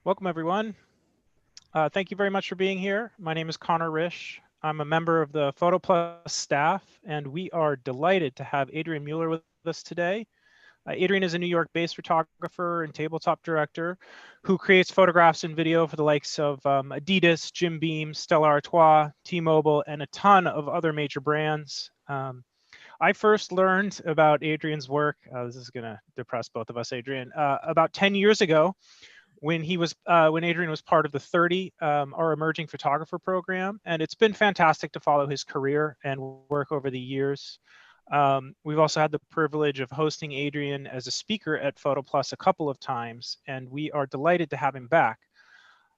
Welcome, everyone. Thank you very much for being here. My name is Connor Risch. I'm a member of the PhotoPlus staff, and we are delighted to have Adrian Mueller with us today. Adrian is a New York-based photographer and tabletop director who creates photographs and video for the likes of Adidas, Jim Beam, Stella Artois, T-Mobile, and a ton of other major brands. I first learned about Adrian's work, this is gonna depress both of us, Adrian, about 10 years ago when Adrian was part of the 30, our emerging photographer program, and it's been fantastic to follow his career and work over the years. We've also had the privilege of hosting Adrian as a speaker at PhotoPlus a couple of times, and we are delighted to have him back.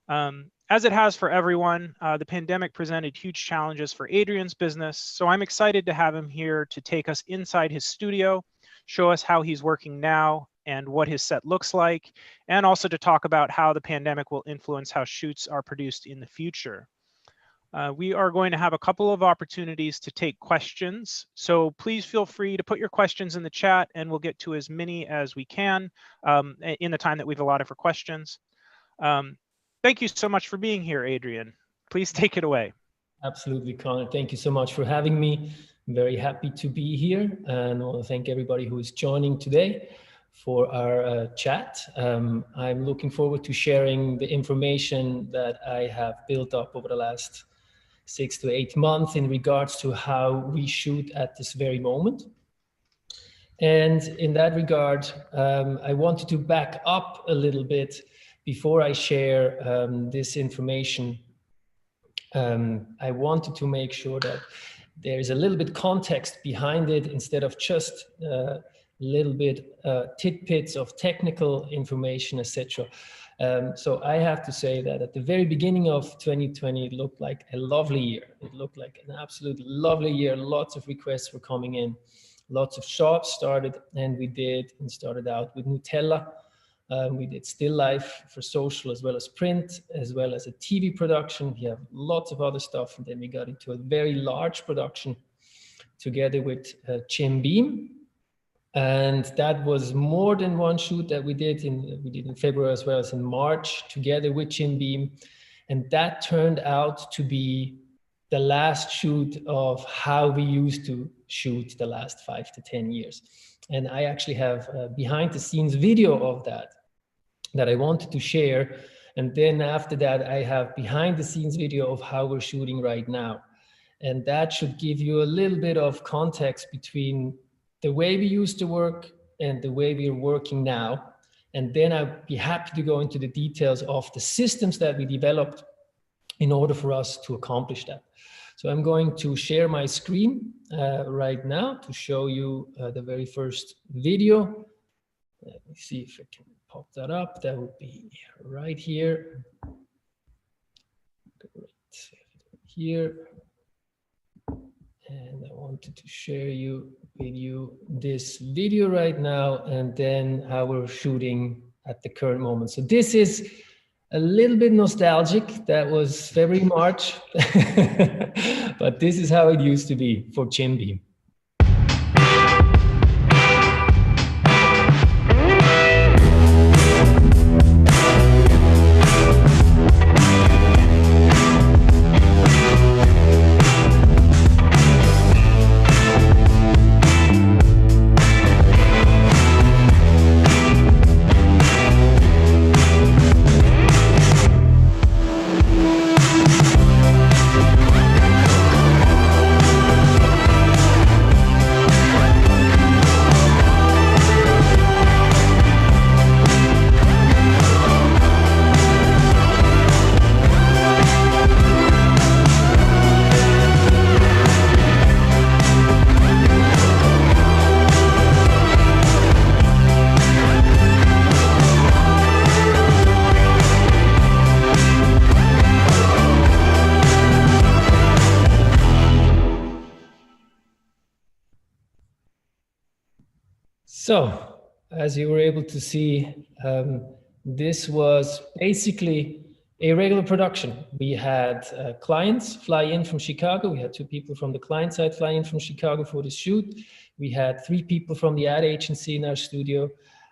As it has for everyone, the pandemic presented huge challenges for Adrian's business, so I'm excited to have him here to take us inside his studio, show us how he's working now and what his set looks like, and also to talk about how the pandemic will influence how shoots are produced in the future. We are going to have a couple of opportunities to take questions, so please feel free to put your questions in the chat and we'll get to as many as we can in the time that we've allotted for questions. Thank you so much for being here, Adrian. Please take it away. Absolutely, Connor. Thank you so much for having me. I'm very happy to be here, and I want to thank everybody who is joining today for our chat. I'm looking forward to sharing the information that I have built up over the last 6 to 8 months in regards to how we shoot at this very moment. And in that regard, I wanted to back up a little bit before I share this information. I wanted to make sure that there is a little bit context behind it instead of just little bit tidbits of technical information, etc. So I have to say that at the very beginning of 2020, it looked like a lovely year. It looked like an absolute lovely year. Lots of requests were coming in. Lots of shops started, and we started out with Nutella. We did still life for social as well as print, as well as a TV production. We have lots of other stuff. And then we got into a very large production together with Jim Beam. And that was more than one shoot that we did in February as well as in March together with Jim Beam. And that turned out to be the last shoot of how we used to shoot the last 5 to 10 years. And I actually have a behind the scenes video of that I wanted to share. And then after that, I have behind the scenes video of how we're shooting right now. And that should give you a little bit of context between the way we used to work and the way we are working now. And then I'd be happy to go into the details of the systems that we developed in order for us to accomplish that. So I'm going to share my screen right now to show you the very first video. Let me see if I can pop that up. That would be right here. Great. Here. And I wanted to share with you this video right now, and then how we're shooting at the current moment. So this is a little bit nostalgic. That was February, March, but this is how it used to be for Jim Beam. So, as you were able to see, this was basically a regular production. We had clients fly in from Chicago. We had 2 people from the client side fly in from Chicago for the shoot. We had 3 people from the ad agency in our studio.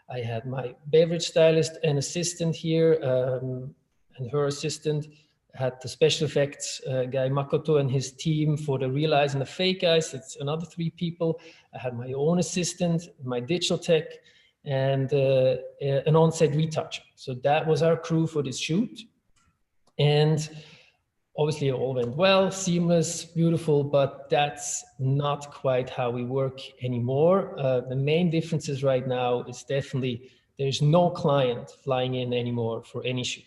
I had my beverage stylist and assistant here, and her assistant. Had the special effects guy Makoto and his team for the realize and the fake guys. It's another 3 people. I had my own assistant, my digital tech, and an on-set retoucher. So that was our crew for this shoot. And obviously it all went well, seamless, beautiful, but that's not quite how we work anymore. The main differences right now is definitely there's no client flying in anymore for any shoot.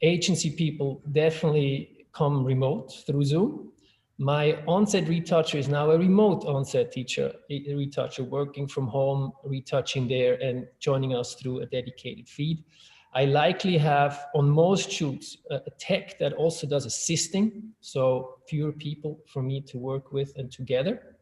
Agency people definitely come remote through Zoom. My on-set retoucher is now a remote on-set retoucher working from home, retouching there and joining us through a dedicated feed. I likely have on most shoots a tech that also does assisting, so fewer people for me to work with and together.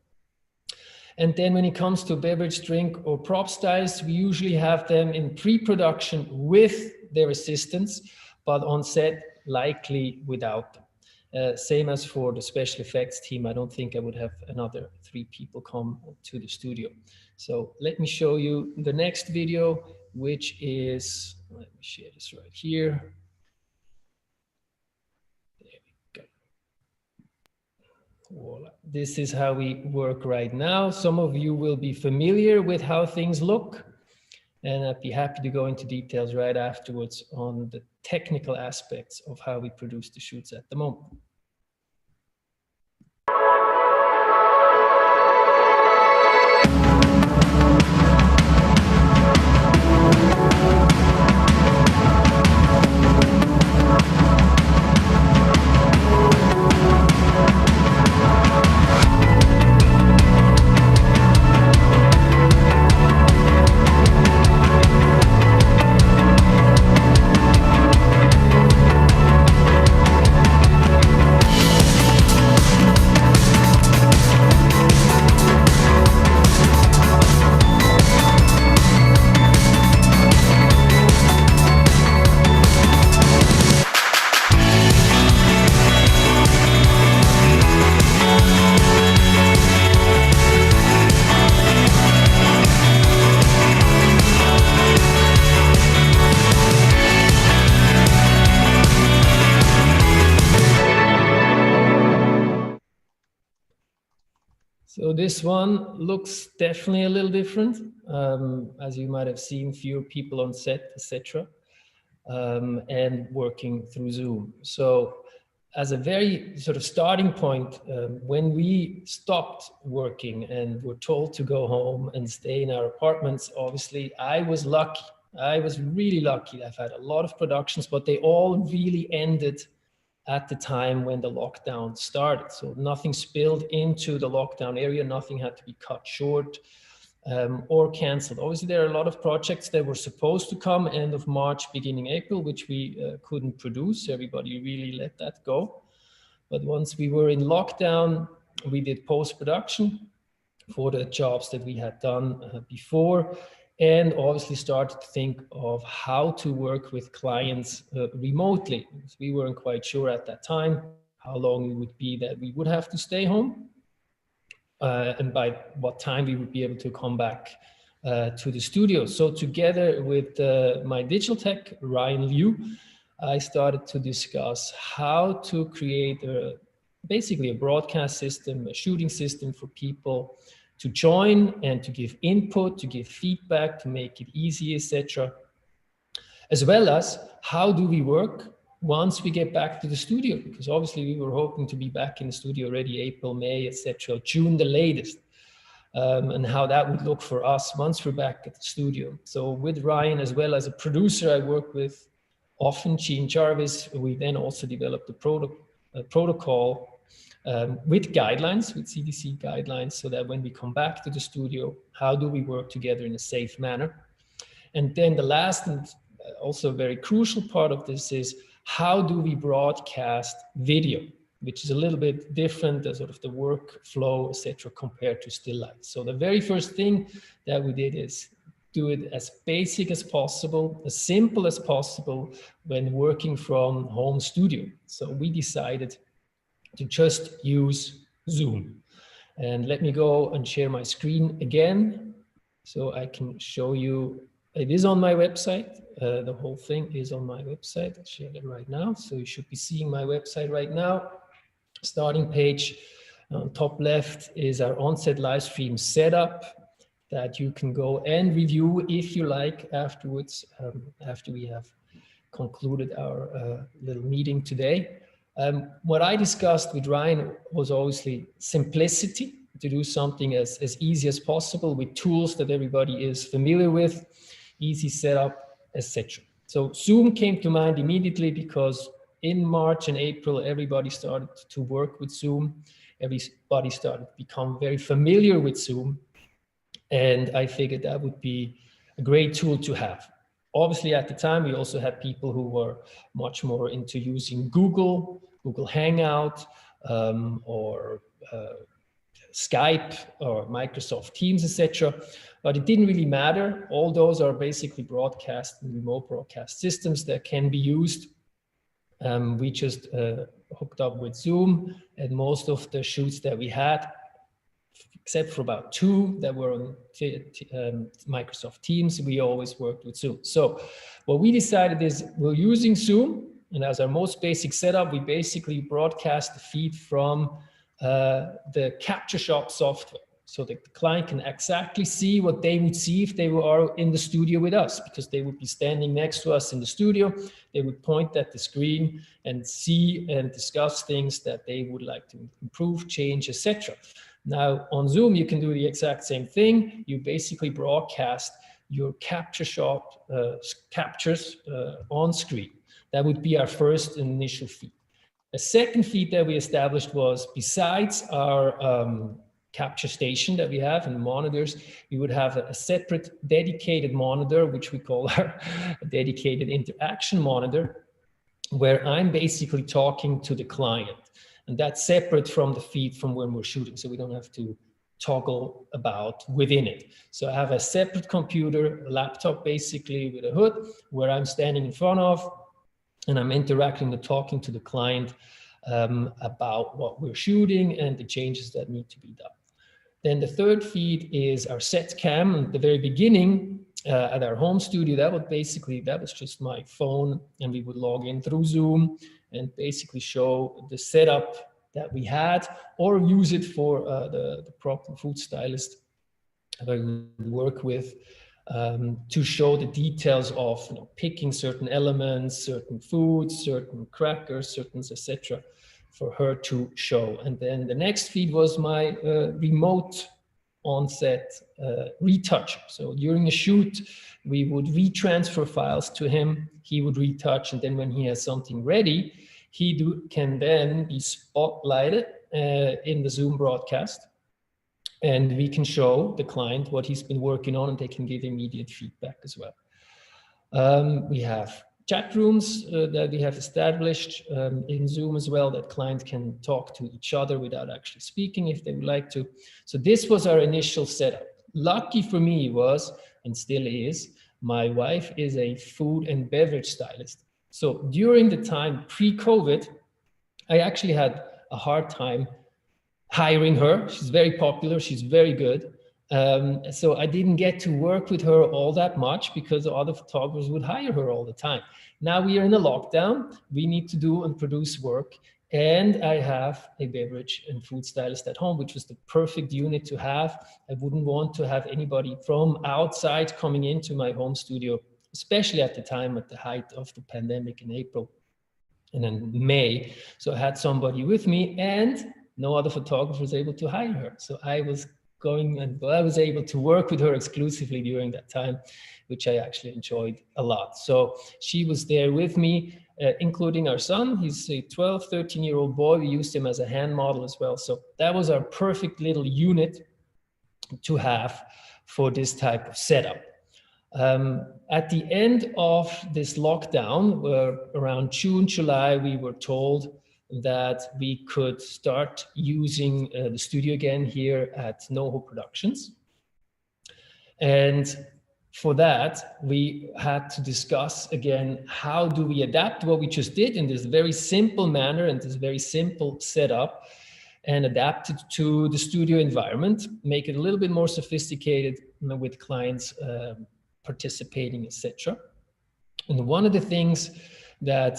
And then when it comes to beverage, drink, or prop styles, we usually have them in pre-production with their assistants, but on set, likely without them. Same as for the special effects team, I don't think I would have another 3 people come to the studio. So let me show you the next video, which is, let me share this right here. There we go. Voila. This is how we work right now. Some of you will be familiar with how things look, and I'd be happy to go into details right afterwards on the technical aspects of how we produce the shoots at the moment. So this one looks definitely a little different, as you might have seen, fewer people on set, etc., and working through Zoom. So as a very sort of starting point, when we stopped working and were told to go home and stay in our apartments, obviously I was lucky. I was really lucky. I've had a lot of productions, but they all really ended at the time when the lockdown started. So nothing spilled into the lockdown area, nothing had to be cut short or canceled. Obviously, there are a lot of projects that were supposed to come end of March, beginning April, which we couldn't produce. Everybody really let that go. But once we were in lockdown, we did post-production for the jobs that we had done before, and obviously started to think of how to work with clients remotely. We weren't quite sure at that time how long it would be that we would have to stay home and by what time we would be able to come back to the studio. So together with my digital tech, Ryan Liu, I started to discuss how to create basically a broadcast system, a shooting system for people to join and to give input, to give feedback, to make it easy, etc. As well as how do we work once we get back to the studio? Because obviously we were hoping to be back in the studio already April, May, etc., June the latest, and how that would look for us once we're back at the studio. So with Ryan, as well as a producer I work with often, Gene Jarvis, we then also developed a protocol with guidelines, with CDC guidelines, so that when we come back to the studio, how do we work together in a safe manner? And then the last and also very crucial part of this is how do we broadcast video, which is a little bit different, sort of the workflow, etc., compared to still life. So the very first thing that we did is do it as basic as possible, as simple as possible when working from home studio. So we decided to just use Zoom. And let me go and share my screen again So I can show you, it is on my website. The whole thing is on my website. I'll share it right now. So you should be seeing my website right now. Starting page on top left is our onset live stream setup that you can go and review if you like afterwards, after we have concluded our little meeting today. What I discussed with Ryan was obviously simplicity, to do something as easy as possible with tools that everybody is familiar with, easy setup, etc. So Zoom came to mind immediately because in March and April, everybody started to work with Zoom. Everybody started to become very familiar with Zoom. And I figured that would be a great tool to have. Obviously, at the time, we also had people who were much more into using Google Hangout, or Skype or Microsoft Teams, etc. But it didn't really matter. All those are basically broadcast and remote broadcast systems that can be used. We just hooked up with Zoom, and most of the shoots that we had, except for about 2 that were on Microsoft Teams, we always worked with Zoom. So what we decided is we're using Zoom, and as our most basic setup, we basically broadcast the feed from the Capture Shop software. So the client can exactly see what they would see if they were in the studio with us, because they would be standing next to us in the studio. They would point at the screen and see and discuss things that they would like to improve, change, etc. Now on Zoom, you can do the exact same thing. You basically broadcast your Capture Shop captures on screen. That would be our first initial feed. A second feed that we established was, besides our capture station that we have and the monitors, we would have a separate dedicated monitor, which we call our dedicated interaction monitor, where I'm basically talking to the client. And that's separate from the feed from when we're shooting, so we don't have to toggle about within it. So I have a separate computer, a laptop basically with a hood, where I'm standing in front of, and I'm interacting and talking to the client about what we're shooting and the changes that need to be done. Then the third feed is our set cam. At the very beginning, at our home studio, that was just my phone, and we would log in through Zoom and basically show the setup that we had, or use it for the proper food stylist that I would work with, to show the details of picking certain elements, certain foods, certain crackers, certain etc. for her to show. And then the next feed was my remote on-set retouch. So during a shoot, we would retransfer files to him, he would retouch, and then when he has something ready, he can then be spotlighted in the Zoom broadcast, and we can show the client what he's been working on, and they can give immediate feedback as well. We have chat rooms that we have established in Zoom as well, that clients can talk to each other without actually speaking if they would like to. So this was our initial setup. Lucky for me was, and still is, my wife is a food and beverage stylist. So during the time pre-COVID, I actually had a hard time hiring her. She's very popular, she's very good. So I didn't get to work with her all that much because other photographers would hire her all the time. Now we are in a lockdown, we need to do and produce work, and I have a beverage and food stylist at home, which was the perfect unit to have. I wouldn't want to have anybody from outside coming into my home studio, especially at the time, at the height of the pandemic in April and then May. So I had somebody with me, and no other photographer was able to hire her. So I was able to work with her exclusively during that time, which I actually enjoyed a lot. So she was there with me, including our son. He's a 12, 13-year-old boy. We used him as a hand model as well. So that was our perfect little unit to have for this type of setup. At the end of this lockdown, around June, July, we were told that we could start using the studio again here at NoHo Productions. And for that, we had to discuss again, how do we adapt what we just did in this very simple manner and this very simple setup, and adapt it to the studio environment, make it a little bit more sophisticated, you know, with clients participating, etc. And one of the things that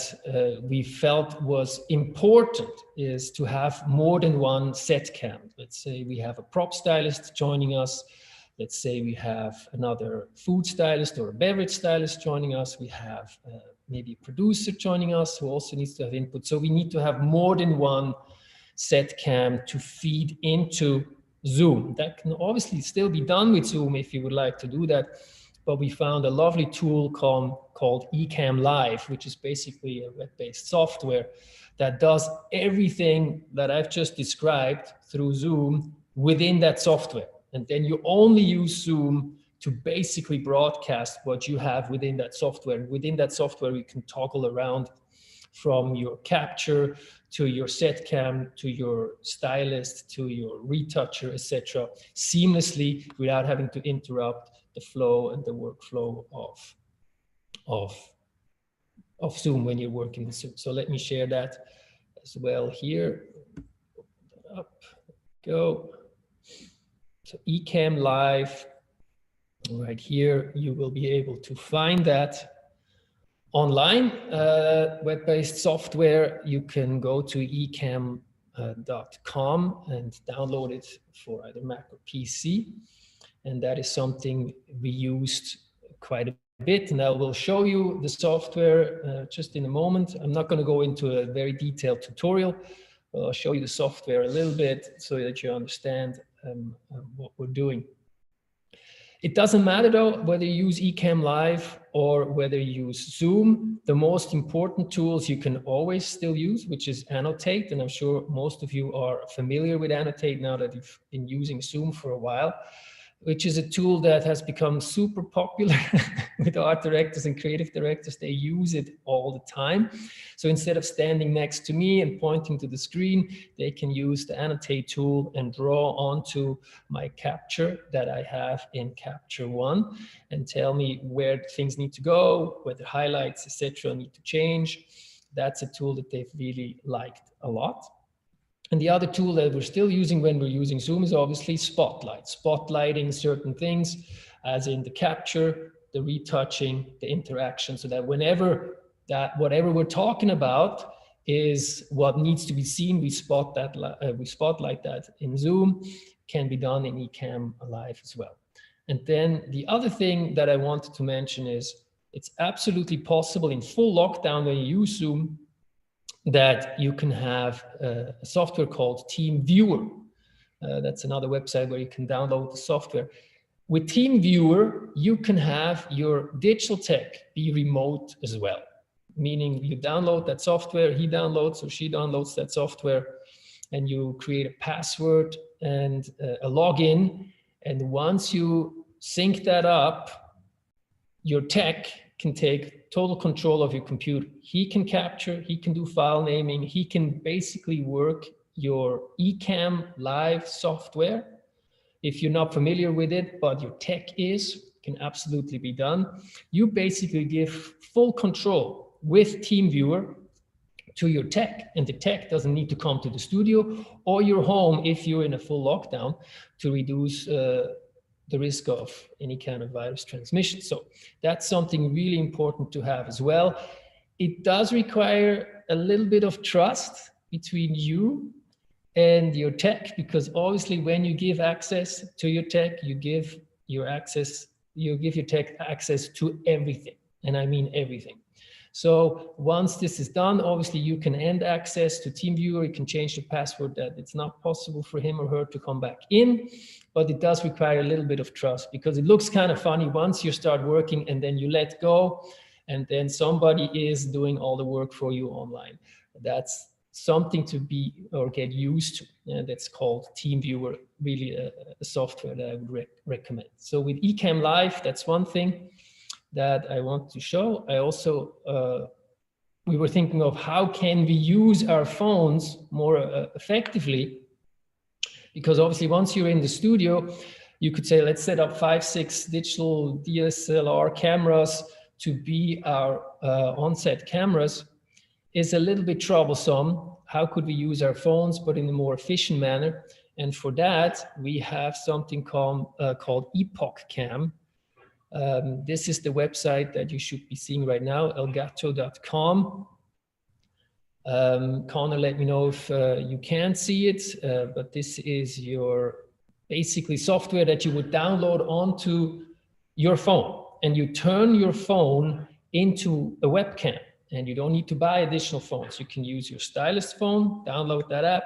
we felt was important is to have more than one set cam. Let's say we have a prop stylist joining us. Let's say we have another food stylist or a beverage stylist joining us. We have maybe a producer joining us who also needs to have input. So we need to have more than one set cam to feed into Zoom. That can obviously still be done with Zoom if you would like to do that. But we found a lovely tool called Ecamm Live, which is basically a web-based software that does everything that I've just described through Zoom within that software. And then you only use Zoom to basically broadcast what you have within that software. Within that software, you can toggle around from your capture to your set cam, to your stylist, to your retoucher, etc., seamlessly without having to interrupt the flow and the workflow of Zoom when you're working with Zoom. So let me share that as well here. Up, go. So Ecamm Live, right here, you will be able to find that online, web-based software. You can go to ecamm.com and download it for either Mac or PC. And that is something we used quite a bit. And I will show you the software just in a moment. I'm not going to go into a very detailed tutorial. I'll show you the software a little bit so that you understand what we're doing. It doesn't matter though whether you use Ecamm Live or whether you use Zoom. The most important tools you can always still use, which is Annotate. And I'm sure most of you are familiar with Annotate now that you've been using Zoom for a while, which is a tool that has become super popular with art directors and creative directors. They use it all the time. So instead of standing next to me and pointing to the screen, they can use the Annotate tool and draw onto my capture that I have in Capture One and tell me where things need to go, where the highlights, etc., need to change. That's a tool that they've really liked a lot. And the other tool that we're still using when we're using Zoom is obviously Spotlight, spotlighting certain things, as in the capture, the retouching, the interaction, so that whenever whatever we're talking about is what needs to be seen, we spotlight that in Zoom. Can be done in Ecamm Live as well. And then the other thing that I wanted to mention is it's absolutely possible in full lockdown when you use Zoom that you can have a software called TeamViewer. That's another website where you can download the software. With TeamViewer, you can have your digital tech be remote as well, meaning you download that software, he downloads or she downloads that software, and you create a password and a login. And once you sync that up, your tech can take total control of your computer. He can capture, he can do file naming, he can basically work your Ecamm Live software. If you're not familiar with it, but your tech is, can absolutely be done. You basically give full control with TeamViewer to your tech, and the tech doesn't need to come to the studio or your home if you're in a full lockdown to reduce the risk of any kind of virus transmission. So that's something really important to have as well. It does require a little bit of trust between you and your tech, because obviously when you give access to your tech, you give your tech access to everything. And I mean everything. So once this is done, obviously you can end access to TeamViewer. You can change the password that it's not possible for him or her to come back in, but it does require a little bit of trust, because it looks kind of funny once you start working and then you let go and then somebody is doing all the work for you online. That's something to be or get used to. And that's called TeamViewer, really a software that I would recommend. So with Ecamm Live, that's one thing that I want to show. I also, we were thinking of how can we use our phones more effectively, because obviously once you're in the studio, you could say, let's set up 5-6 digital DSLR cameras to be our on-set cameras. is a little bit troublesome. How could we use our phones, but in a more efficient manner? And for that, we have something called Epoch Cam. This is the website that you should be seeing right now, elgato.com. Connor, let me know if you can see it, but this is your basically software that you would download onto your phone, and you turn your phone into a webcam, and you don't need to buy additional phones. You can use your stylus phone, download that app.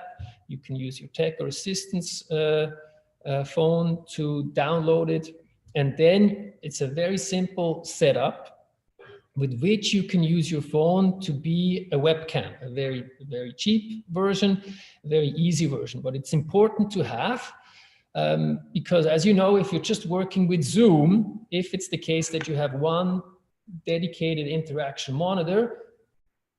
You can use your tech or assistance phone to download it. And then it's a very simple setup with which you can use your phone to be a webcam, a very, very cheap version, a very easy version. But it's important to have, because as you know, if you're just working with Zoom, if it's the case that you have one dedicated interaction monitor,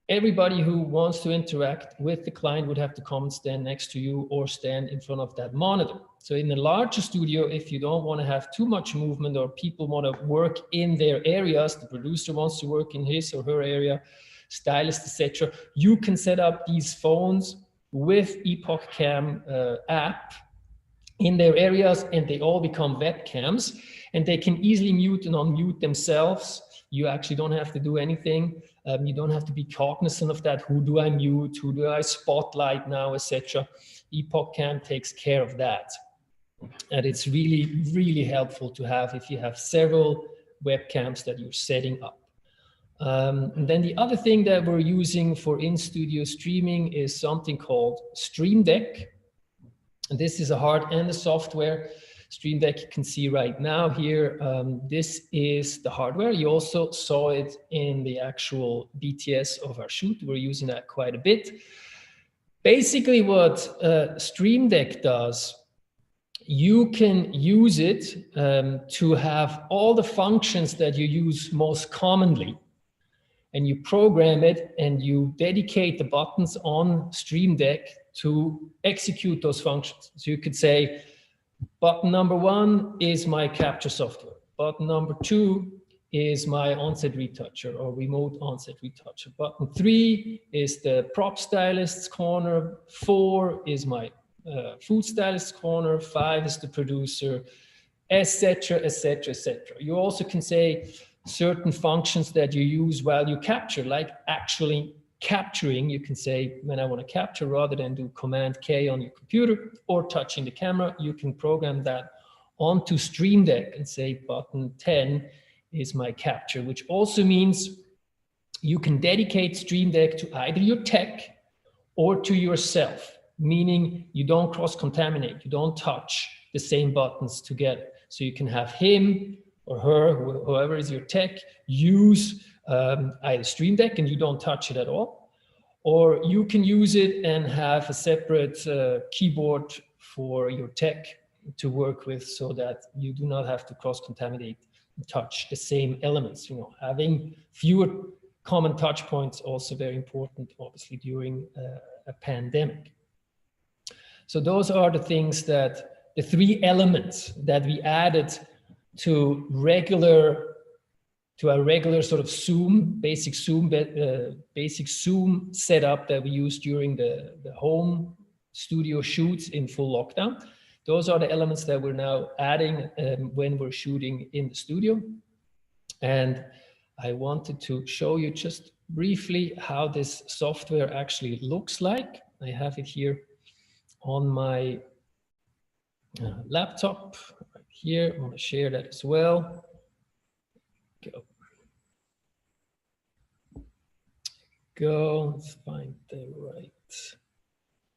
everybody who wants to interact with the client would have to come and stand next to you or stand in front of that monitor. So in a larger studio, if you don't want to have too much movement or people want to work in their areas, the producer wants to work in his or her area, stylist, etc., you can set up these phones with Epoch Cam app in their areas, and they all become webcams, and they can easily mute and unmute themselves. You actually don't have to do anything. You don't have to be cognizant of that. Who do I mute? Who do I spotlight now, etc. Epoch Cam takes care of that. And it's really, really helpful to have if you have several webcams that you're setting up. And then the other thing that we're using for in-studio streaming is something called Stream Deck. And this is a hard and a software. Stream Deck you can see right now here. This is the hardware. You also saw it in the actual BTS of our shoot. We're using that quite a bit. Basically what Stream Deck does, you can use it to have all the functions that you use most commonly, and you program it and you dedicate the buttons on Stream Deck to execute those functions. So you could say, button number 1 is my capture software. Button number 2 is my onset retoucher or remote onset retoucher. Button 3 is the prop stylist's corner. 4 is my food stylist's corner. 5 is the producer, etc., etc., etc. You also can say certain functions that you use while you capture, like actually capturing. You can say, when I want to capture, rather than do Command K on your computer or touching the camera, you can program that onto Stream Deck and say button 10 is my capture, which also means you can dedicate Stream Deck to either your tech or to yourself, meaning you don't cross-contaminate, you don't touch the same buttons together. So you can have him or her, whoever is your tech, use either Stream Deck and you don't touch it at all, or you can use it and have a separate keyboard for your tech to work with, so that you do not have to cross-contaminate and touch the same elements. You know, having fewer common touch points also very important, obviously, during a pandemic. So those are the things that, the 3 elements that we added to our regular sort of basic Zoom setup that we used during the home studio shoots in full lockdown. Those are the elements that we're now adding when we're shooting in the studio. And I wanted to show you just briefly how this software actually looks like. I have it here on my laptop right here. I want to share that as well. Go. Let's find the right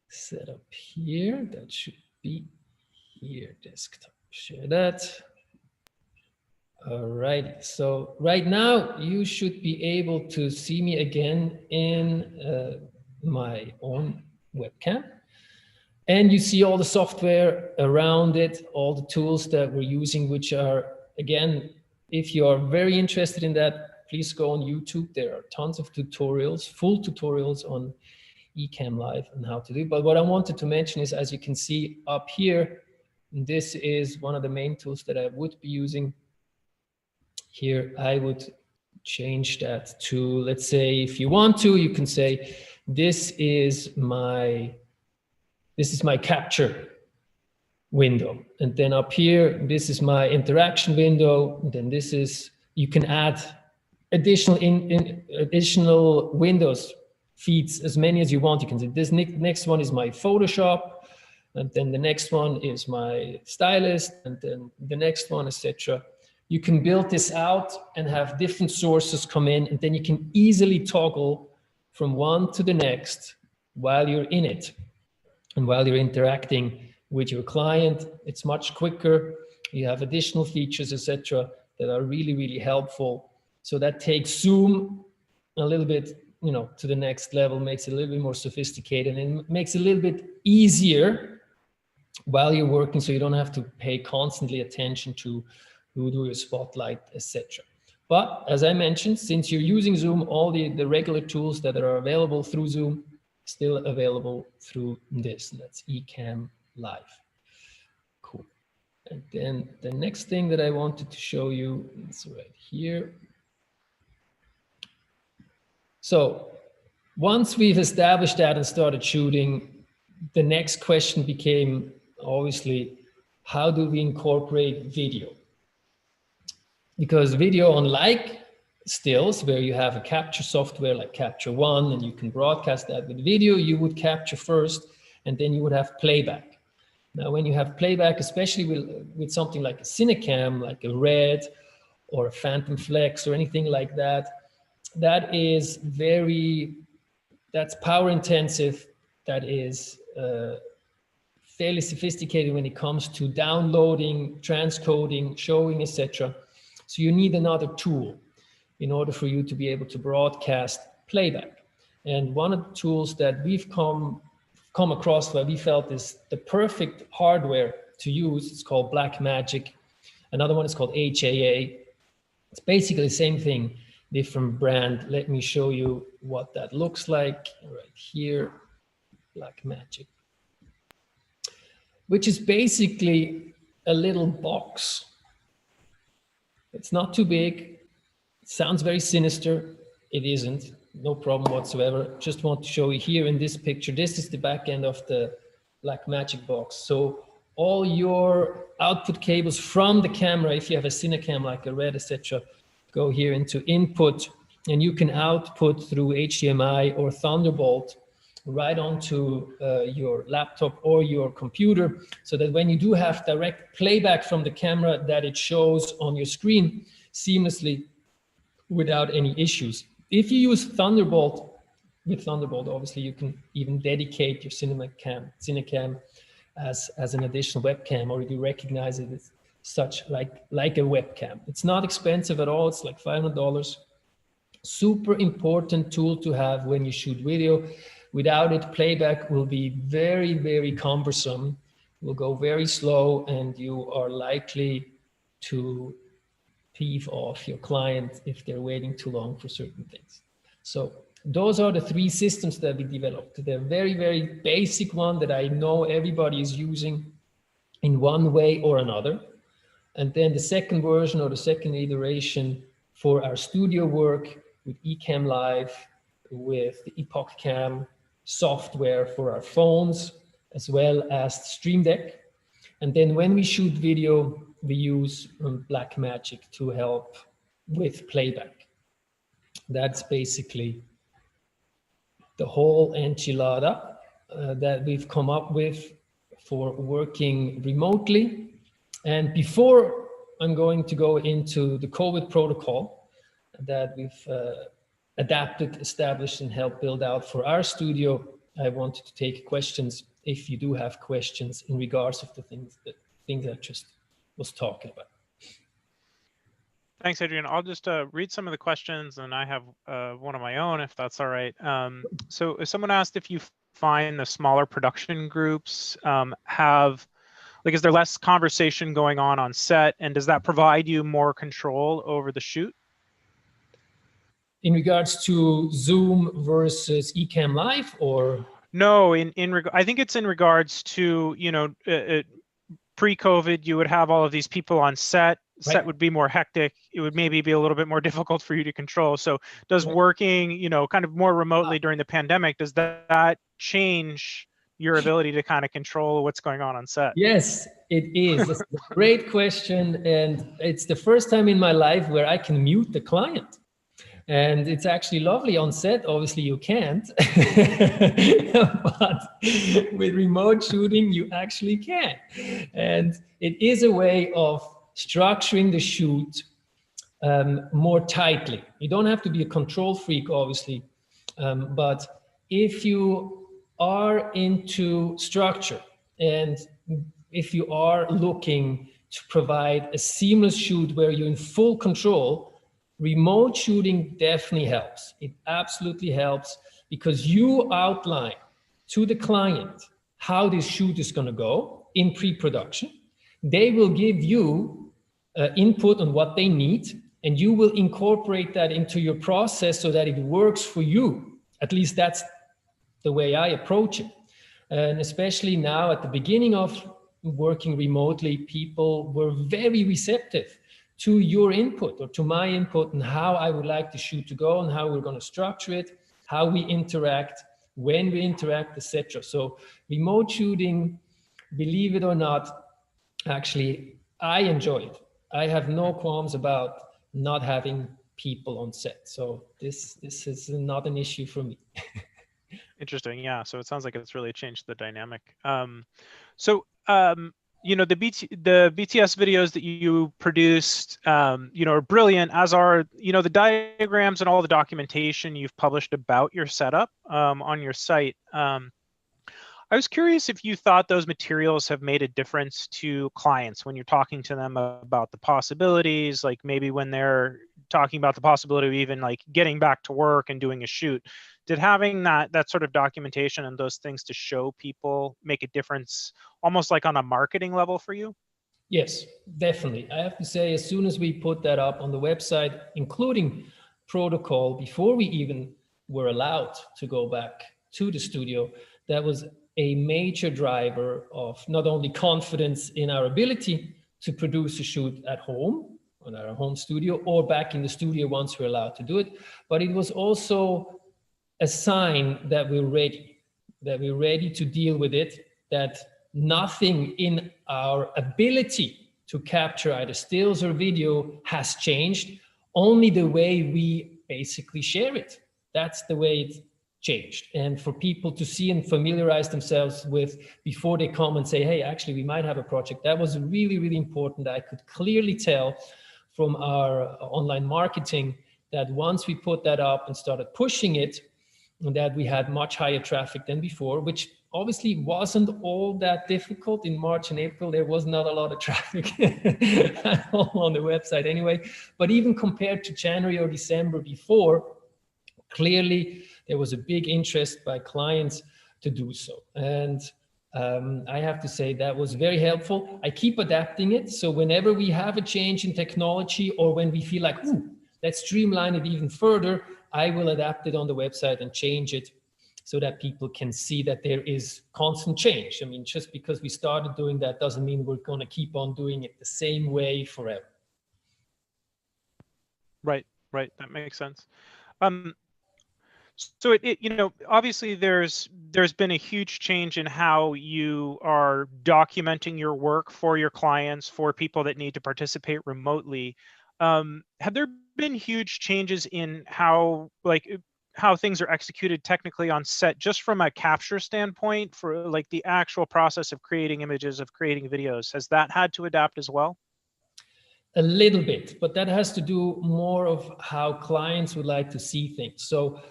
setup here. That should be here. Desktop. Share that. All right. So right now you should be able to see me again in my own webcam. And you see all the software around it, all the tools that we're using, which are, again, if you are very interested in that, please go on YouTube. There are tons of tutorials, full tutorials on Ecamm Live and how to do it. But what I wanted to mention is, as you can see up here, this is one of the main tools that I would be using. Here, I would change that to, let's say, if you want to, you can say, this is my capture window. And then up here, this is my interaction window. And then this is, you can add additional additional windows, feeds, as many as you want. You can say this next one is my Photoshop, and then the next one is my stylist, and then the next one, etc. You can build this out and have different sources come in, and then you can easily toggle from one to the next while you're in it and while you're interacting with your client. It's much quicker. You have additional features, etc., that are really, really helpful. So that takes Zoom a little bit, you know, to the next level, makes it a little bit more sophisticated, and makes it a little bit easier while you're working, so you don't have to pay constantly attention to who do your spotlight, etc. But as I mentioned, since you're using Zoom, all the regular tools that are available through Zoom still available through this. That's Ecamm Live. Cool. And then the next thing that I wanted to show you is right here. So once we've established that and started shooting, the next question became, obviously, how do we incorporate video? Because video, unlike stills, where you have a capture software like Capture One and you can broadcast that, with video, you would capture first and then you would have playback. Now, when you have playback, especially with something like a Cinecam, like a Red or a Phantom Flex or anything like that, that is that's power intensive, that is fairly sophisticated when it comes to downloading, transcoding, showing, etc. So you need another tool in order for you to be able to broadcast playback. And one of the tools that we've come across where we felt is the perfect hardware to use, it's called Blackmagic. Another one is called HAA. It's basically the same thing, different brand. Let me show you what that looks like right here. Blackmagic, which is basically a little box. It's not too big. It sounds very sinister. It isn't. No problem whatsoever. Just want to show you here in this picture. This is the back end of the Blackmagic box. So all your output cables from the camera, if you have a Cinecam like a Red, etc., go here into input, and you can output through HDMI or Thunderbolt right onto your laptop or your computer, so that when you do have direct playback from the camera, that it shows on your screen seamlessly without any issues. If you use Thunderbolt, with Thunderbolt, obviously you can even dedicate your Cinecam as an additional webcam, or you recognize it as such, like a webcam. It's not expensive at all. It's like $500. Super important tool to have when you shoot video. Without it, playback will be very, very cumbersome. It will go very slow, and you are likely to peeve off your client if they're waiting too long for certain things. So those are the three systems that we developed. They're very, very basic one that I know everybody is using in one way or another. And then the second version, or the second iteration for our studio work with Ecamm Live, with the Epoch Cam software for our phones, as well as Stream Deck. And then when we shoot video, we use Blackmagic to help with playback. That's basically the whole enchilada that we've come up with for working remotely. And before I'm going to go into the COVID protocol that we've adapted, established, and helped build out for our studio, I wanted to take questions if you do have questions in regards of the things I just was talking about. Thanks, Adrian. I'll just read some of the questions, and I have one of my own, if that's all right. So someone asked if you find the smaller production groups is there less conversation going on set, and does that provide you more control over the shoot? In regards to Zoom versus Ecamm Live, or? No, I think it's in regards to, pre-COVID, you would have all of these people on set. set would be more hectic. It would maybe be a little bit more difficult for you to control. So does working, you know, kind of more remotely during the pandemic, does that change your ability to kind of control what's going on set? Yes, it is. That's a great question. And it's the first time in my life where I can mute the client. And it's actually lovely on set. Obviously, you can't. But with remote shooting, you actually can. And it is a way of structuring the shoot more tightly. You don't have to be a control freak, obviously. But if you are into structure and if you are looking to provide a seamless shoot where you're in full control, remote shooting definitely helps. It absolutely helps because you outline to the client how this shoot is going to go in pre-production. They will give you input on what they need, and you will incorporate that into your process so that it works for you. At least that's the way I approach it. And especially now at the beginning of working remotely, people were very receptive to your input or to my input and how I would like the shoot to go and how we're going to structure it, how we interact, when we interact, etc. So remote shooting, believe it or not, actually, I enjoy it. I have no qualms about not having people on set. So this is not an issue for me. Interesting. Yeah. So it sounds like it's really changed the dynamic. You know, the BTS videos that you produced, you know, are brilliant, as are, you know, the diagrams and all the documentation you've published about your setup on your site. I was curious if you thought those materials have made a difference to clients when you're talking to them about the possibilities, like maybe when they're talking about the possibility of even like getting back to work and doing a shoot. Did having that sort of documentation and those things to show people make a difference almost like on a marketing level for you? Yes, definitely. I have to say, as soon as we put that up on the website, including protocol, before we even were allowed to go back to the studio, that was a major driver of not only confidence in our ability to produce a shoot at home, on our home studio, or back in the studio once we're allowed to do it, but it was also a sign that we're ready to deal with it, that nothing in our ability to capture either stills or video has changed, only the way we basically share it. That's the way it changed. And for people to see and familiarize themselves with before they come and say, hey, actually, we might have a project. That was really, really important. I could clearly tell from our online marketing that once we put that up and started pushing it, that we had much higher traffic than before, which obviously wasn't all that difficult. In March and April, there was not a lot of traffic at all on the website anyway. But even compared to January or December before, clearly there was a big interest by clients to do so. And I have to say that was very helpful. I keep adapting it. So whenever we have a change in technology or when we feel like, ooh, let's streamline it even further, I will adapt it on the website and change it so that people can see that there is constant change. I mean, just because we started doing that doesn't mean we're going to keep on doing it the same way forever. Right, right. That makes sense. So you know, obviously there's been a huge change in how you are documenting your work for your clients, for people that need to participate remotely. Have there been huge changes in how things are executed technically on set, just from a capture standpoint, for like the actual process of creating images, of creating videos? Has that had to adapt as well? A little bit, but that has to do more of how clients would like to see things. So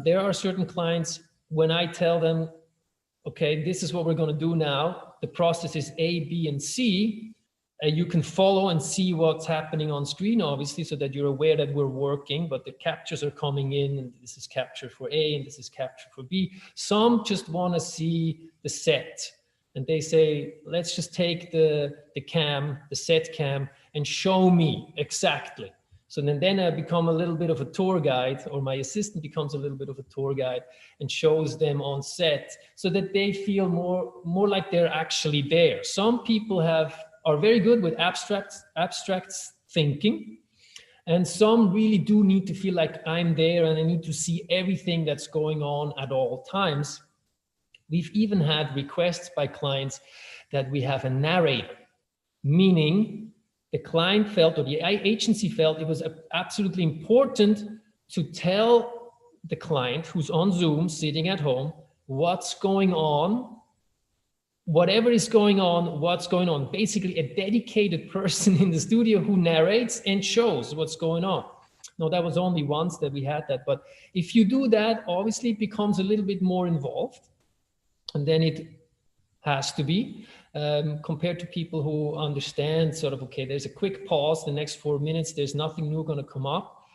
there are certain clients, when I tell them, okay, this is what we're going to do now, the process is A, B, and C, you can follow and see what's happening on screen, obviously, so that you're aware that we're working, but the captures are coming in, and this is capture for A, and this is capture for B. Some just want to see the set, and they say, let's just take the cam, the set cam, and show me exactly. So then I become a little bit of a tour guide, or my assistant becomes a little bit of a tour guide and shows them on set so that they feel more like they're actually there. Some people are very good with abstract thinking. And some really do need to feel like I'm there and I need to see everything that's going on at all times. We've even had requests by clients that we have a narrator, meaning the client felt or the agency felt it was absolutely important to tell the client who's on Zoom, sitting at home, what's going on, whatever is going on, what's going on. Basically, a dedicated person in the studio who narrates and shows what's going on. No, that was only once that we had that. But if you do that, obviously it becomes a little bit more involved. And then it has to be compared to people who understand sort of, okay, there's a quick pause, the next 4 minutes, there's nothing new going to come up.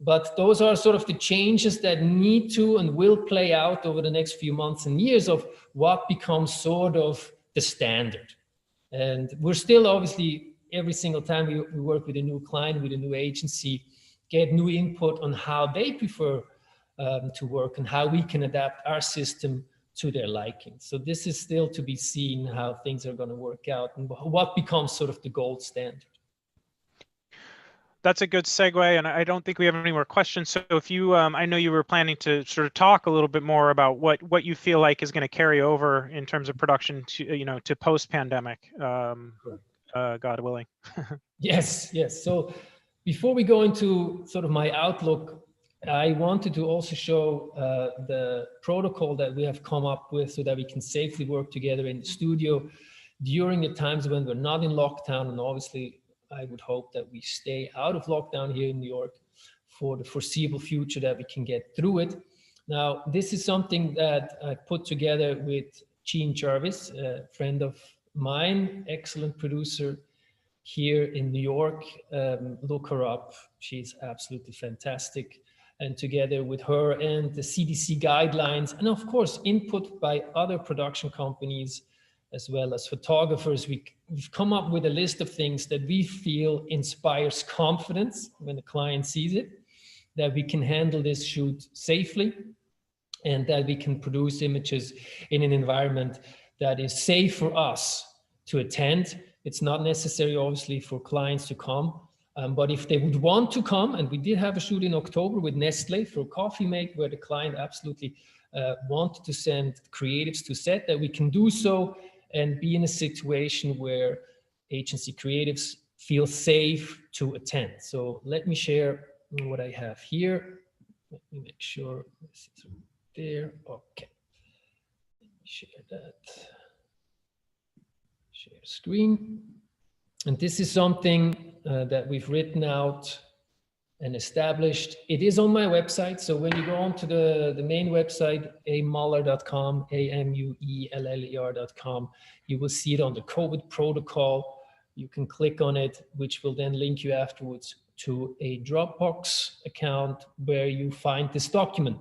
But those are sort of the changes that need to and will play out over the next few months and years of what becomes sort of the standard. And we're still obviously, every single time we work with a new client, with a new agency, get new input on how they prefer to work and how we can adapt our system to their liking. So this is still to be seen how things are going to work out and what becomes sort of the gold standard. That's a good segue, and I don't think we have any more questions. So if you, I know you were planning to sort of talk a little bit more about what you feel like is going to carry over in terms of production to, to post-pandemic, God willing. Yes. So before we go into sort of my outlook, I wanted to also show the protocol that we have come up with so that we can safely work together in the studio during the times when we're not in lockdown. And obviously, I would hope that we stay out of lockdown here in New York for the foreseeable future, that we can get through it. Now, this is something that I put together with Jean Jarvis, a friend of mine, excellent producer here in New York. Look her up. She's absolutely fantastic. And together with her and the CDC guidelines, and of course, input by other production companies, as well as photographers, we've come up with a list of things that we feel inspires confidence when the client sees it, that we can handle this shoot safely, and that we can produce images in an environment that is safe for us to attend. It's not necessary, obviously, for clients to come, but if they would want to come, and we did have a shoot in October with Nestle for Coffee Mate, where the client absolutely wanted to send creatives to set, that we can do so and be in a situation where agency creatives feel safe to attend. So let me share what I have here. Let me make sure this is there. Okay. Let me share that. Share screen. And this is something that we've written out and established. It is on my website. So when you go onto the main website, amueller.com, amueller.com, you will see it on the COVID protocol. You can click on it, which will then link you afterwards to a Dropbox account where you find this document.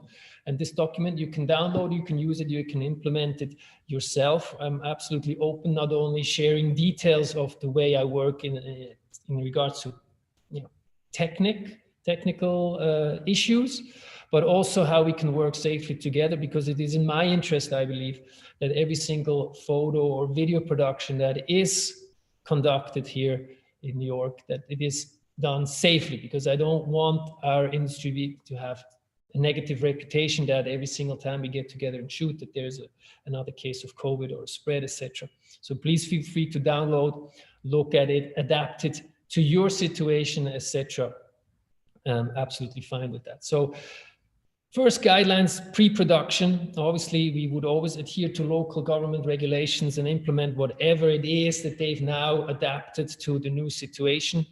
And this document you can download, you can use it, you can implement it yourself. I'm absolutely open, not only sharing details of the way I work in regards to technical issues, but also how we can work safely together, because it is in my interest, I believe, that every single photo or video production that is conducted here in New York, that it is done safely, because I don't want our industry to have a negative reputation that every single time we get together and shoot that there's another case of COVID or a spread, etc. So please feel free to download, look at it, adapt it to your situation, etc. Absolutely fine with that. So first guidelines, pre-production. Obviously, we would always adhere to local government regulations and implement whatever it is that they've now adapted to the new situation.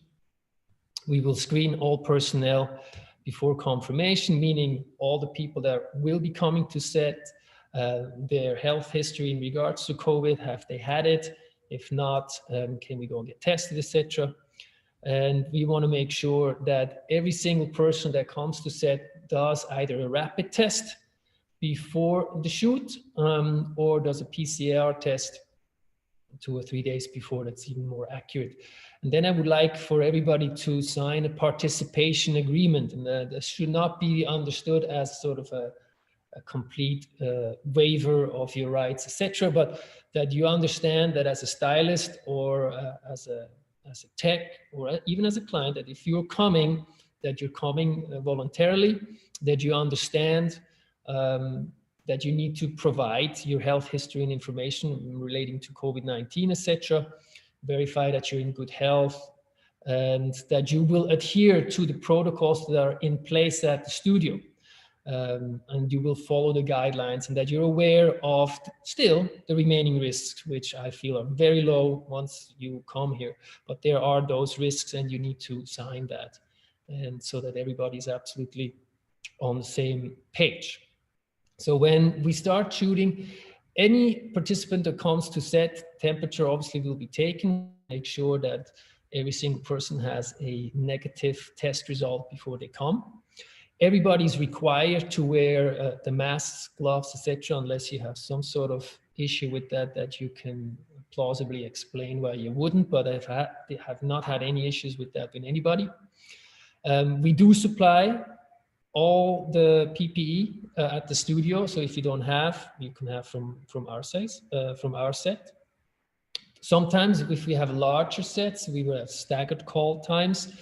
We will screen all personnel before confirmation, meaning all the people that will be coming to set, their health history in regards to COVID, have they had it? If not, can we go and get tested, etc. And we want to make sure that every single person that comes to set does either a rapid test before the shoot or does a PCR test 2 or 3 days before. That's even more accurate. And then I would like for everybody to sign a participation agreement, and that should not be understood as sort of a complete waiver of your rights, etc., but that you understand that as a stylist or as a tech or even as a client, that if you're coming, that you're coming voluntarily, that you understand that you need to provide your health history and information relating to COVID-19, etc., verify that you're in good health, and that you will adhere to the protocols that are in place at the studio. And you will follow the guidelines, and that you're aware of still the remaining risks, which I feel are very low once you come here. But there are those risks, and you need to sign that, and so that everybody is absolutely on the same page. So when we start shooting, any participant that comes to set, temperature obviously will be taken. Make sure that every single person has a negative test result before they come. Everybody's required to wear the masks, gloves, etc., unless you have some sort of issue with that you can plausibly explain why you wouldn't, but I have not had any issues with that with anybody. We do supply all the PPE at the studio, so if you don't have, you can have from our size, from our set. Sometimes if we have larger sets, we will have staggered call times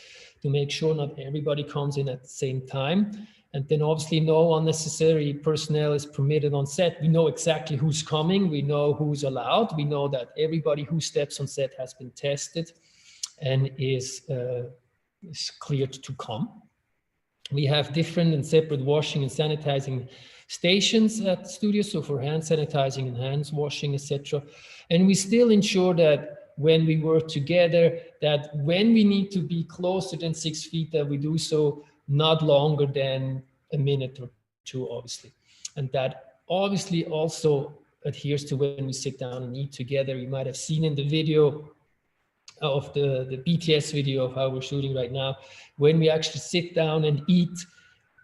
to make sure not everybody comes in at the same time. And then obviously no unnecessary personnel is permitted on set. We know exactly who's coming. We know who's allowed. We know that everybody who steps on set has been tested and is cleared to come. We have different and separate washing and sanitizing stations at the studio, so for hand sanitizing and hands washing, etc. And we still ensure that when we work together, that when we need to be closer than 6 feet, that we do so not longer than a minute or two, obviously. And that obviously also adheres to when we sit down and eat together. You might have seen in the video of the BTS video of how we're shooting right now, when we actually sit down and eat,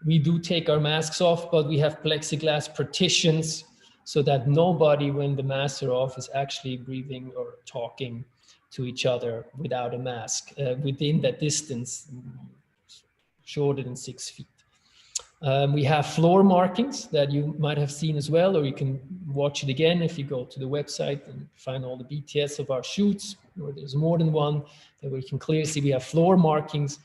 we do take our masks off, but we have plexiglass partitions so that nobody, when the masks are off, is actually breathing or talking to each other without a mask within that distance, shorter than 6 feet. We have floor markings that you might have seen as well, or you can watch it again if you go to the website and find all the BTS of our shoots, or there's more than one that we can clearly see. We have floor markings.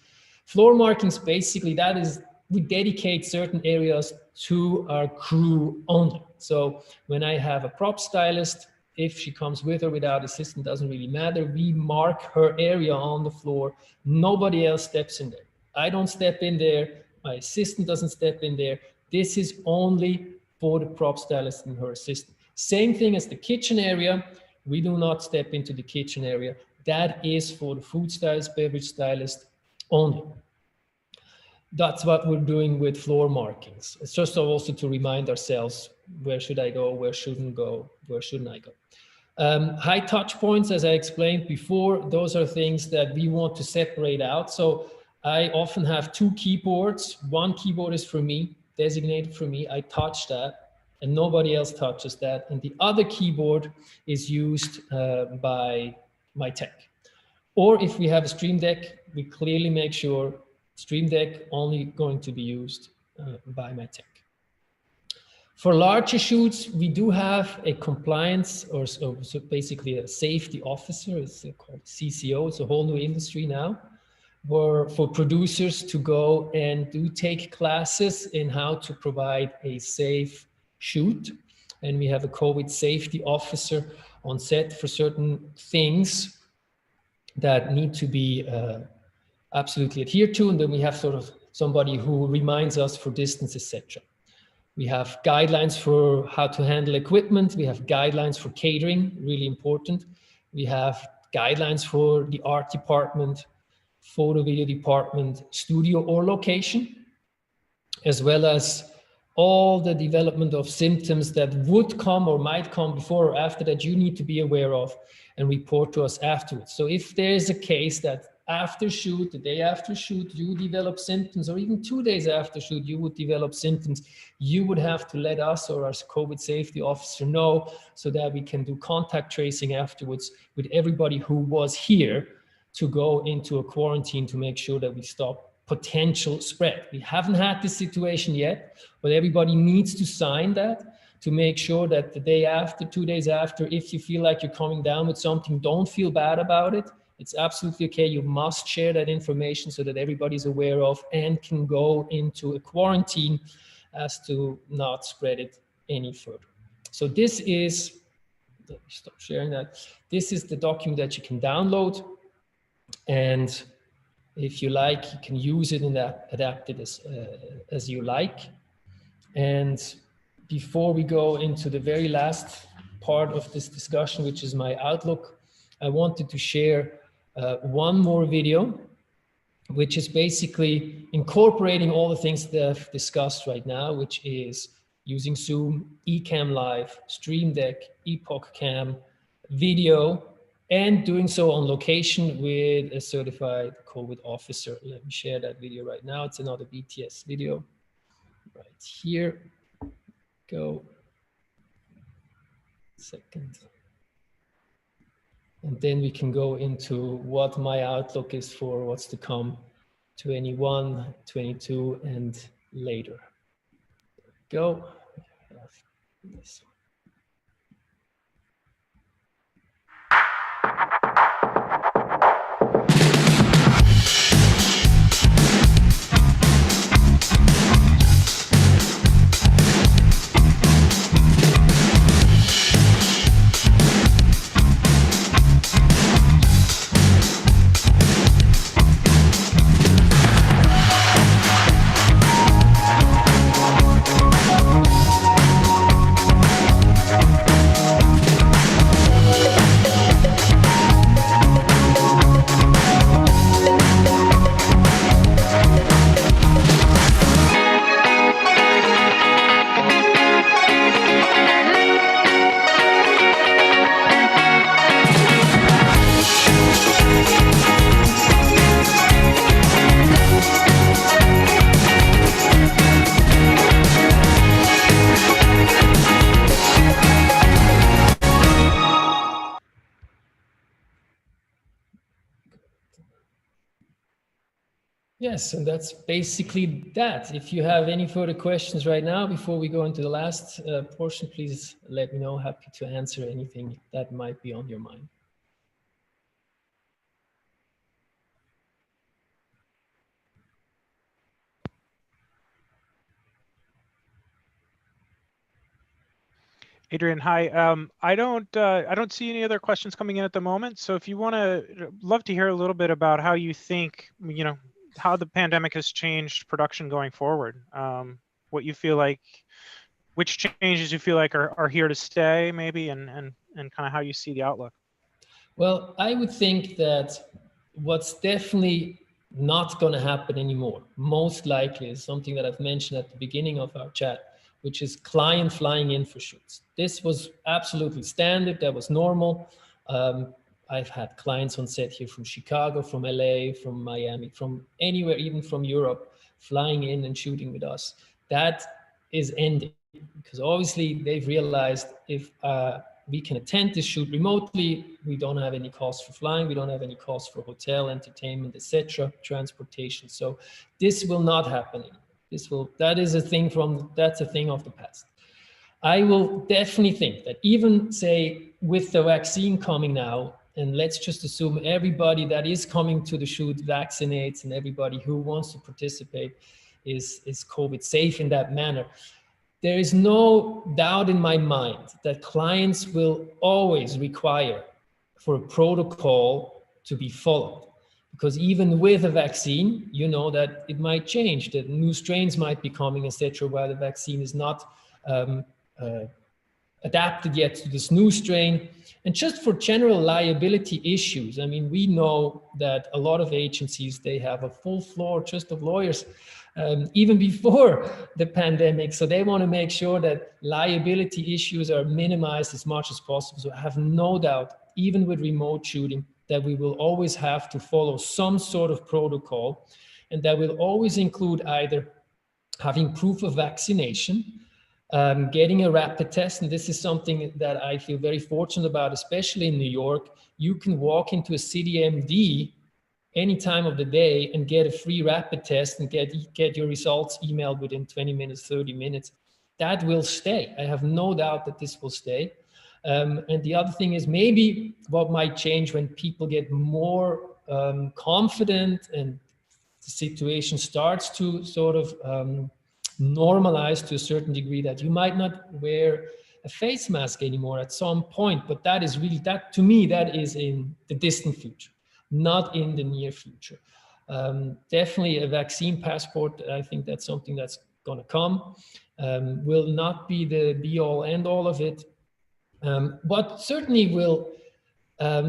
Floor markings, basically, that is, we dedicate certain areas to our crew only. So when I have a prop stylist, if she comes with or without assistant, doesn't really matter. We mark her area on the floor. Nobody else steps in there. I don't step in there. My assistant doesn't step in there. This is only for the prop stylist and her assistant. Same thing as the kitchen area. We do not step into the kitchen area. That is for the food stylist, beverage stylist only. That's what we're doing with floor markings. It's just also to remind ourselves, where should I go, where shouldn't go, where shouldn't I go? High touch points, as I explained before, those are things that we want to separate out. So I often have two keyboards. One keyboard is for me, designated for me. I touch that and nobody else touches that. And the other keyboard is used by my tech. Or if we have a Stream Deck, we clearly make sure Stream Deck only going to be used by my tech. For larger shoots, we do have a compliance or so basically a safety officer. It's called CCO. It's a whole new industry now, where for producers to go and do take classes in how to provide a safe shoot. And we have a COVID safety officer on set for certain things that need to be absolutely adhered to. And then we have sort of somebody who reminds us for distance, etc. We have guidelines for how to handle equipment. We have guidelines for catering, really important. We have guidelines for the art department, photo video department, studio or location, as well as all the development of symptoms that would come or might come before or after that you need to be aware of and report to us afterwards. So if there is a case that after shoot, the day after shoot, you develop symptoms, or even 2 days after shoot, you would develop symptoms, you would have to let us or our COVID safety officer know so that we can do contact tracing afterwards with everybody who was here to go into a quarantine to make sure that we stop potential spread. We haven't had this situation yet, but everybody needs to sign that to make sure that the day after, 2 days after, if you feel like you're coming down with something, don't feel bad about it. It's absolutely okay. You must share that information so that everybody's aware of and can go into a quarantine as to not spread it any further. So this is, let me stop sharing that. This is the document that you can download. And if you like, you can use it and adapt it as you like. And before we go into the very last part of this discussion, which is my outlook, I wanted to share one more video, which is basically incorporating all the things that I've discussed right now, which is using Zoom, Ecamm Live, Stream Deck, Epoch Cam, video, and doing so on location with a certified COVID officer. Let me share that video right now. It's another BTS video right here. Go. Second. And then we can go into what my outlook is for what's to come, 21, 22, and later. Go. This. Yes, and that's basically that. If you have any further questions right now, before we go into the last portion, please let me know. Happy to answer anything that might be on your mind. Adrian, hi. I don't see any other questions coming in at the moment. So if you want to, love to hear a little bit about how you think, how the pandemic has changed production going forward. What you feel like, which changes you feel like are here to stay, maybe, and kind of how you see the outlook. Well, I would think that what's definitely not going to happen anymore, most likely, is something that I've mentioned at the beginning of our chat, which is client flying in for shoots. This was absolutely standard. That was normal. I've had clients on set here from Chicago, from LA, from Miami, from anywhere, even from Europe, flying in and shooting with us. That is ending because obviously they've realized if we can attend this shoot remotely, we don't have any cost for flying, we don't have any cost for hotel, entertainment, etc., transportation. So this will not happen anymore. That's a thing of the past. I will definitely think that even say with the vaccine coming now, and let's just assume everybody that is coming to the shoot vaccinates and everybody who wants to participate is COVID safe in that manner. There is no doubt in my mind that clients will always require for a protocol to be followed. Because even with a vaccine, you know that it might change, that new strains might be coming, etc., while the vaccine is not adapted yet to this new strain. And just for general liability issues, I mean, we know that a lot of agencies, they have a full floor just of lawyers, even before the pandemic. So they want to make sure that liability issues are minimized as much as possible. So I have no doubt, even with remote shooting, that we will always have to follow some sort of protocol, and that will always include either having proof of vaccination, getting a rapid test. And this is something that I feel very fortunate about, especially in New York. You can walk into a CityMD any time of the day and get a free rapid test and get your results emailed within 20 minutes, 30 minutes, that will stay. I have no doubt that this will stay. And the other thing is maybe what might change when people get more confident and the situation starts to sort of normalize to a certain degree, that you might not wear a face mask anymore at some point. But that is really, that to me, that is in the distant future, not in the near future. Definitely a vaccine passport, I think that's something that's going to come. Will not be the be all end all of it. What certainly will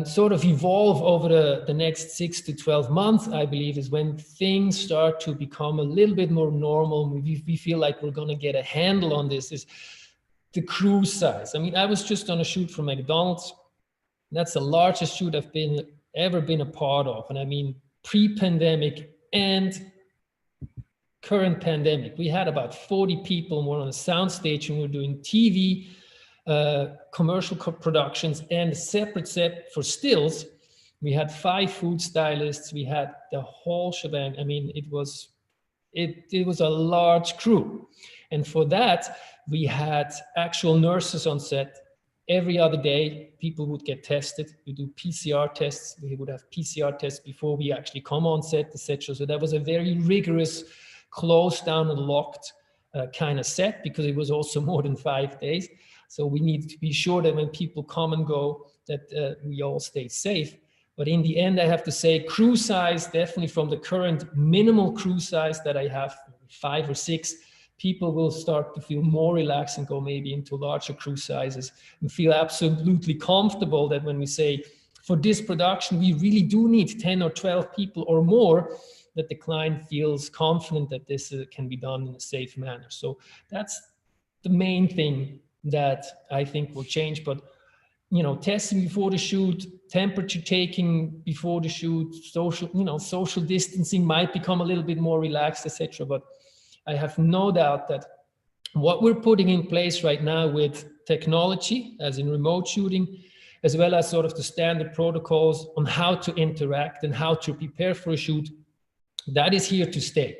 sort of evolve over the next 6 to 12 months, I believe, is when things start to become a little bit more normal. We feel like we're going to get a handle on this, is the crew size. I mean, I was just on a shoot for McDonald's. That's the largest shoot I've ever been a part of. And I mean, pre-pandemic and current pandemic, we had about 40 people, and we're on a soundstage, and we're doing TV, commercial productions, and a separate set for stills. We had 5 food stylists. We had the whole shebang. I mean, it was a large crew. And for that, we had actual nurses on set. Every other day, people would get tested. We do PCR tests. We would have PCR tests before we actually come on set, etc. So that was a very rigorous, closed down and locked kind of set, because it was also more than 5 days. So we need to be sure that when people come and go, that we all stay safe. But in the end, I have to say, crew size, definitely from the current minimal crew size that I have, 5 or 6, people will start to feel more relaxed and go maybe into larger crew sizes and feel absolutely comfortable that when we say, for this production, we really do need 10 or 12 people or more, that the client feels confident that this can be done in a safe manner. So that's the main thing that I think will change. But testing before the shoot, temperature taking before the shoot, social distancing might become a little bit more relaxed, etc. But I have no doubt that what we're putting in place right now with technology, as in remote shooting, as well as sort of the standard protocols on how to interact and how to prepare for a shoot, that is here to stay.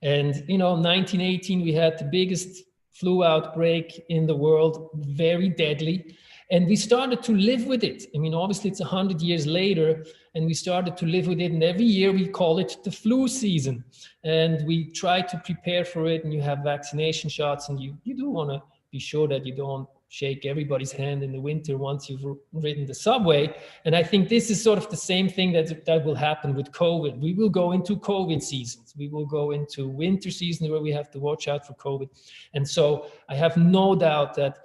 And 1918, we had the biggest flu outbreak in the world, very deadly. And we started to live with it. I mean, obviously it's 100 years later, and we started to live with it. And every year we call it the flu season. And we try to prepare for it, and you have vaccination shots, and you do want to be sure that you don't shake everybody's hand in the winter once you've ridden the subway. And I think this is sort of the same thing that will happen with COVID. We will go into COVID seasons. We will go into winter seasons where we have to watch out for COVID. And so I have no doubt that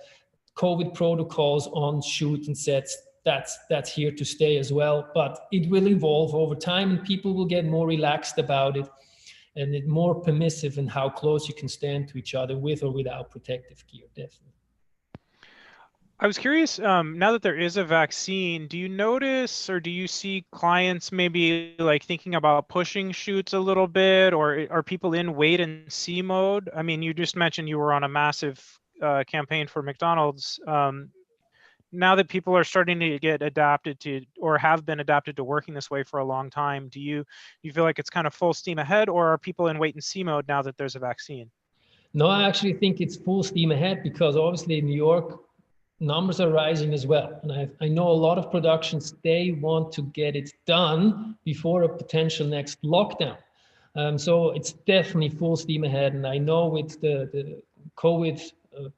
COVID protocols on shoot and sets, that's here to stay as well. But it will evolve over time, and people will get more relaxed about it, and it more permissive in how close you can stand to each other with or without protective gear, definitely. I was curious, now that there is a vaccine, do you notice or do you see clients maybe like thinking about pushing shoots a little bit, or are people in wait and see mode? I mean, you just mentioned you were on a massive campaign for McDonald's. Now that people are starting to get adapted to, or have been adapted to working this way for a long time, do you feel like it's kind of full steam ahead, or are people in wait and see mode now that there's a vaccine? No, I actually think it's full steam ahead, because obviously in New York, numbers are rising as well. And I know a lot of productions, they want to get it done before a potential next lockdown. So it's definitely full steam ahead. And I know with the COVID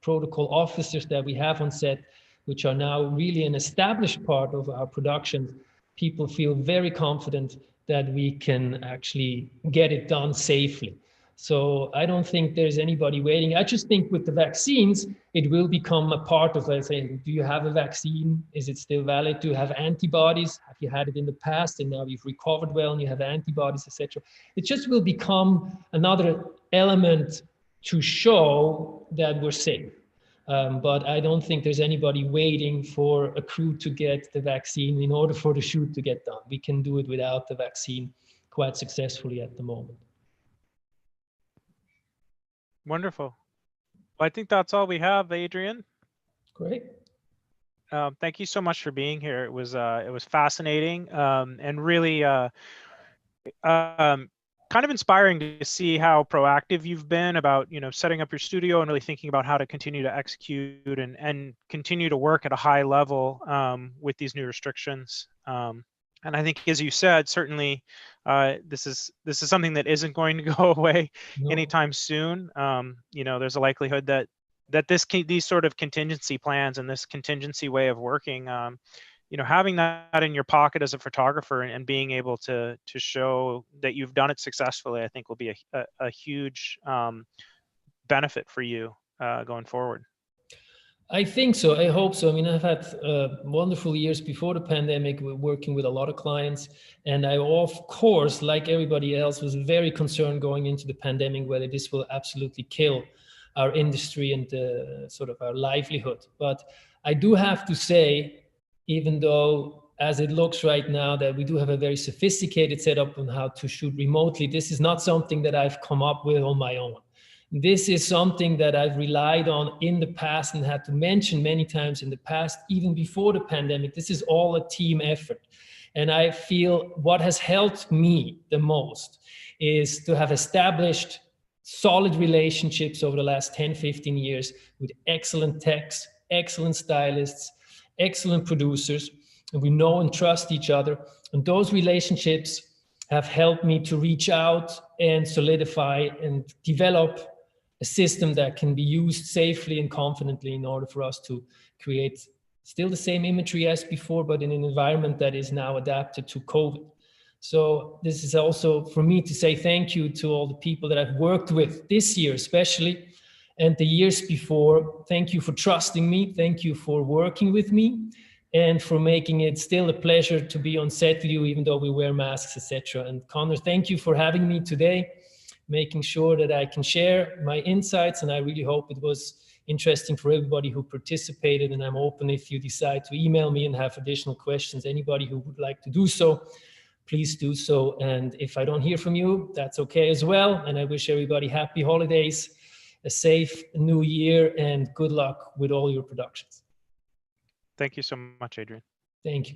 protocol officers that we have on set, which are now really an established part of our production, people feel very confident that we can actually get it done safely. So I don't think there's anybody waiting. I just think with the vaccines, it will become a part of, let's say, do you have a vaccine? Is it still valid? Do you have antibodies? Have you had it in the past and now you've recovered well and you have antibodies, etc.? It just will become another element to show that we're safe. But I don't think there's anybody waiting for a crew to get the vaccine in order for the shoot to get done. We can do it without the vaccine quite successfully at the moment. Wonderful. Well, I think that's all we have, Adrian. Great. Thank you so much for being here. It was fascinating, and really kind of inspiring to see how proactive you've been about, setting up your studio and really thinking about how to continue to execute and continue to work at a high level with these new restrictions. And I think, as you said, certainly this is something that isn't going to go away anytime soon. There's a likelihood that these sort of contingency plans and this contingency way of working, having that in your pocket as a photographer and being able to show that you've done it successfully, I think will be a huge benefit for you going forward. I think so. I hope so. I mean, I've had wonderful years before the pandemic, working with a lot of clients. And I, of course, like everybody else, was very concerned going into the pandemic whether this will absolutely kill our industry and sort of our livelihood. But I do have to say, even though as it looks right now that we do have a very sophisticated setup on how to shoot remotely, this is not something that I've come up with on my own. This is something that I've relied on in the past and had to mention many times in the past, even before the pandemic. This is all a team effort. And I feel what has helped me the most is to have established solid relationships over the last 10, 15 years with excellent techs, excellent stylists, excellent producers, and we know and trust each other. And those relationships have helped me to reach out and solidify and develop a system that can be used safely and confidently in order for us to create still the same imagery as before, but in an environment that is now adapted to COVID. So this is also for me to say thank you to all the people that I've worked with this year, especially, and the years before. Thank you for trusting me. Thank you for working with me and for making it still a pleasure to be on set with you, even though we wear masks, etc. And Connor, thank you for having me today, making sure that I can share my insights. And I really hope it was interesting for everybody who participated. And I'm open if you decide to email me and have additional questions. Anybody who would like to do so, please do so. And if I don't hear from you, that's okay as well. And I wish everybody happy holidays, a safe new year, and good luck with all your productions. Thank you so much, Adrian. Thank you.